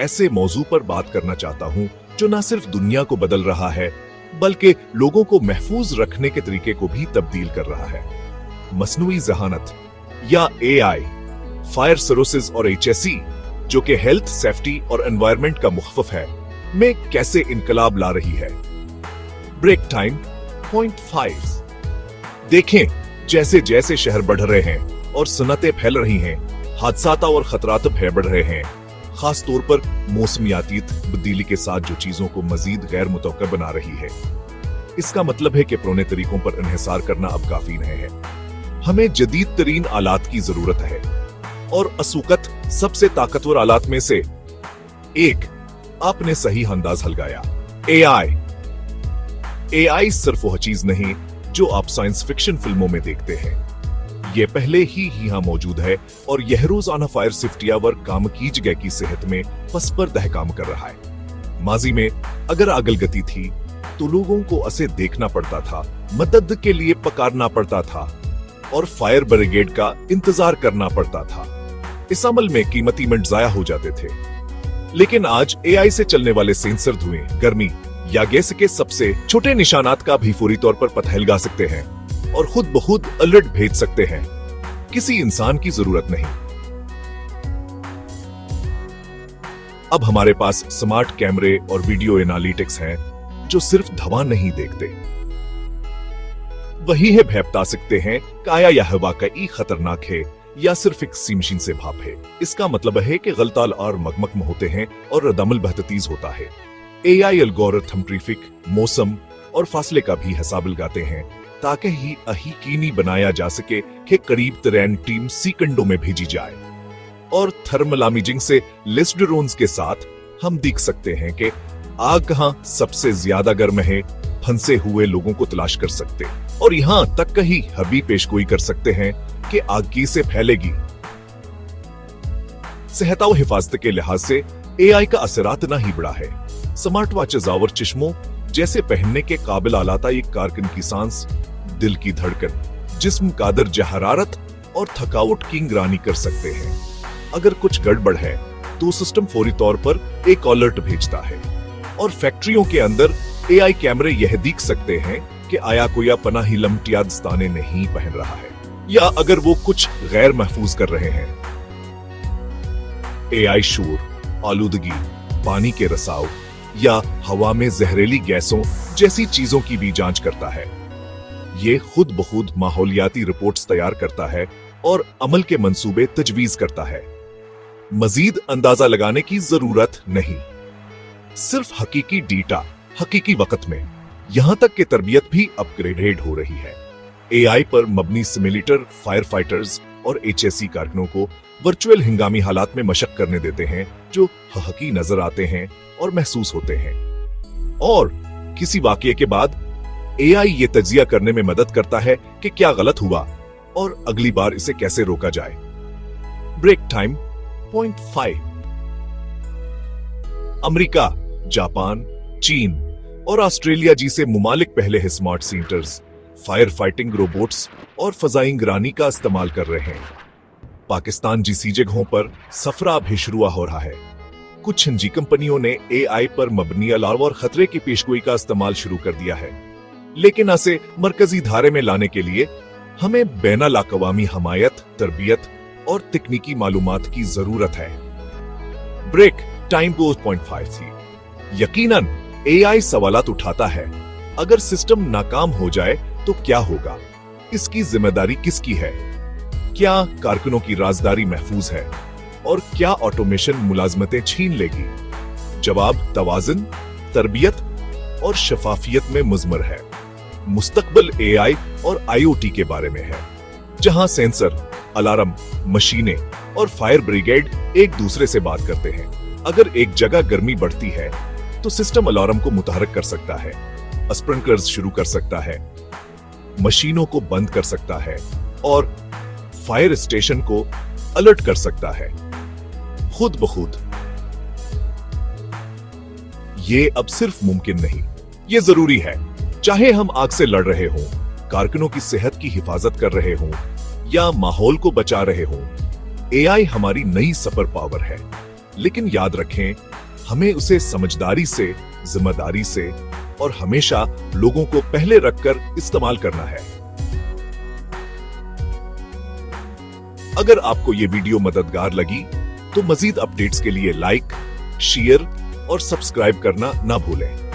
ऐसे मौजू पर बात करना चाहता हूं जो न सिर्फ दुनिया को बदल रहा है बल्कि लोगों को महफूज रखने के तरीके को भी तब्दील कर रहा है। मसनूई ज़हानत या एआई, फायर सर्विसेज और एचएसई जो कि हेल्थ, सेफ्टी और एनवायरनमेंट का मुखफ़िफ है, में कैसे इनकलाब ला रही है। Break time point 5। देखें, जैसे जैसे शहर बढ़ रहे हैं और सनतें फैल रही हैं, हादसात और खतरात भी बढ़ रहे हैं। खास तौर पर मौसमियाती तब्दीली के साथ जो चीजों को मजीद गैर मुतवक्का बना रही है। इसका मतलब है कि पुराने तरीकों पर इन्हिसार करना अब काफी नहीं है। हमें जदीद तरीन आलात की जरूरत है और असूकत सबसे ताकतवर आलात में से एक आपने सही अंदाज लगाया। एआई सिर्फ वह चीज नहीं जो आप साइंस फिक्शन फिल्मों में देखते हैं। ये पहले ही यहाँ मौजूद है और यह रोजाना फायर सेफ्टी वर काम कीज गए की सेहत में पस पर दह काम कर रहा है। माजी में अगर आगल गति थी तो लोगों को उसे देखना पड़ता था, मदद के लिए पकारना पड़ता था और फायर ब्रिगेड का इंतजार करना पड़ता था। इस अमल में कीमती मिनट जाया हो जाते थे। लेकिन आज एआई से चलने वाले सेंसर धुएं, गर्मी या गैस के सबसे छोटे निशानात का भी फौरी तौर पर पता लगा सकते हैं और खुद ब खुद अलर्ट भेज सकते हैं। किसी इंसान की जरूरत नहीं। अब हमारे पास स्मार्ट कैमरे और वीडियो एनालिटिक्स हैं जो सिर्फ धुआं नहीं देखते, वही है भय बता सकते हैं काया यह वाकई खतरनाक है या सिर्फ एक सी मशीन से भाप है। इसका मतलब है कि गलताल और मगमग होते हैं और रदमल बेहततीज होता है। एआई एल्गोरिथम ट्रैफिक, मौसम और फासले का भी हिसाब लगाते हैं ताकि ही यकीनी बनाया जा सके कि करीब तरीन टीम सेकंडों में भेजी जाए। और थर्मल इमेजिंग से लिस्ट ड्रोन्स के साथ हम देख सकते हैं कि आग कहां सबसे ज्यादा गर्म है, फंसे हुए लोगों को तलाश कर सकते और यहां तक कहीं हबी पेशगोई कर सकते हैं कि आग कैसे फैलेगी। सेहत और हिफाजत के लिहाज से एआई का असरात ना ही बड़ा है। स्मार्ट वॉचेस और चश्मों जैसे पहनने के काबिल आलाता एक कारकुन की सांस, दिल की धड़कन, जिस्म का दर्जा हरारत और थकावट की निगरानी कर सकते हैं। अगर कुछ गड़बड़ है तो सिस्टम फौरी तौर पर एक अलर्ट भेजता है और फैक्ट्रियों के अंदर एआई कैमरे यह देख सकते हैं कि आया कोई अपना ही लमटिया दस्ताने नहीं पहन रहा है या अगर वो कुछ गैर महफूज कर रहे हैं। एआई शोर, आलूदगी, पानी के रसाव या हवा में जहरीली गैसों जैसी चीजों की भी जांच करता है। ये खुद ब खुद माहौलियाती रिपोर्ट्स तैयार करता है और अमल के मंसूबे तजवीज करता है। मजीद अंदाजा लगाने की जरूरत नहीं, सिर्फ हकीकी डेटा हकीकी वक्त में। यहां तक कि तरबियत भी अपग्रेडेड हो रही है। एआई पर मबनी सिमुलेटर फायर फाइटर्स और एचएसई कारकुनों को वर्चुअल हंगामी हालात में मशक करने देते हैं जो हकीकी नजर आते हैं और महसूस होते हैं। और किसी वाकये के बाद एआई ये तज्जिया करने में मदद करता है कि क्या गलत हुआ और अगली बार इसे कैसे रोका जाए। Break time point 5। America, Japan, चीन और ऑस्ट्रेलिया जैसे मुमालिक पहले ही smart centres, fire fighting robots और फजाई निगरानी का इस्तेमाल कर रहे हैं। पाकिस्तान जैसी जगहों पर सफरा भी शुरू हो रहा है। कुछ निजी कंपनियों ने एआई पर मबनी अलार्म और खतरे की पेशगोई का इस्तेमाल शुरू कर दिया है, लेकिन इसे मरकजी धारे में लाने के लिए हमें बैनुल अक़वामी हमायत, तरबियत और तकनीकी मालूमात की जरूरत है। ब्रेक टाइम पॉइंट 5 थी। यकीनन एआई सवालात उठाता है, अगर सिस्टम नाकाम हो जाए तो क्या होगा? इसकी जिम्मेदारी किसकी है? क्या कारकुनों की राजदारी महफूज है और क्या ऑटोमेशन मुलाजमतें छीन लेगी? जवाब तवाज़ुन, तरबियत और शफाफियत में मुज़मर है। मुस्तकबिल एआई और आईओटी के बारे में है, जहां सेंसर, अलार्म, मशीनें और फायर ब्रिगेड एक दूसरे से बात करते हैं। अगर एक जगह गर्मी बढ़ती है तो सिस्टम अलार्म को मुतहरक कर सकता है, स्प्रिंकलर्स शुरू कर सकता है, मशीनों को बंद कर सकता है और फायर स्टेशन को अलर्ट कर सकता है खुद ब खुद। ये अब सिर्फ मुमकिन नहीं, ये जरूरी है। चाहे हम आग से लड़ रहे हों, कारकुनों की सेहत की हिफाजत कर रहे हों या माहौल को बचा रहे हों, एआई हमारी नई सुपर पावर है। लेकिन याद रखें, हमें उसे समझदारी से, जिम्मेदारी से और हमेशा लोगों को पहले रखकर इस्तेमाल करना है। अगर आपको ये वीडियो मददगार लगी तो मजीद अपडेट्स के लिए लाइक, शेयर और सब्सक्राइब करना ना भूलें।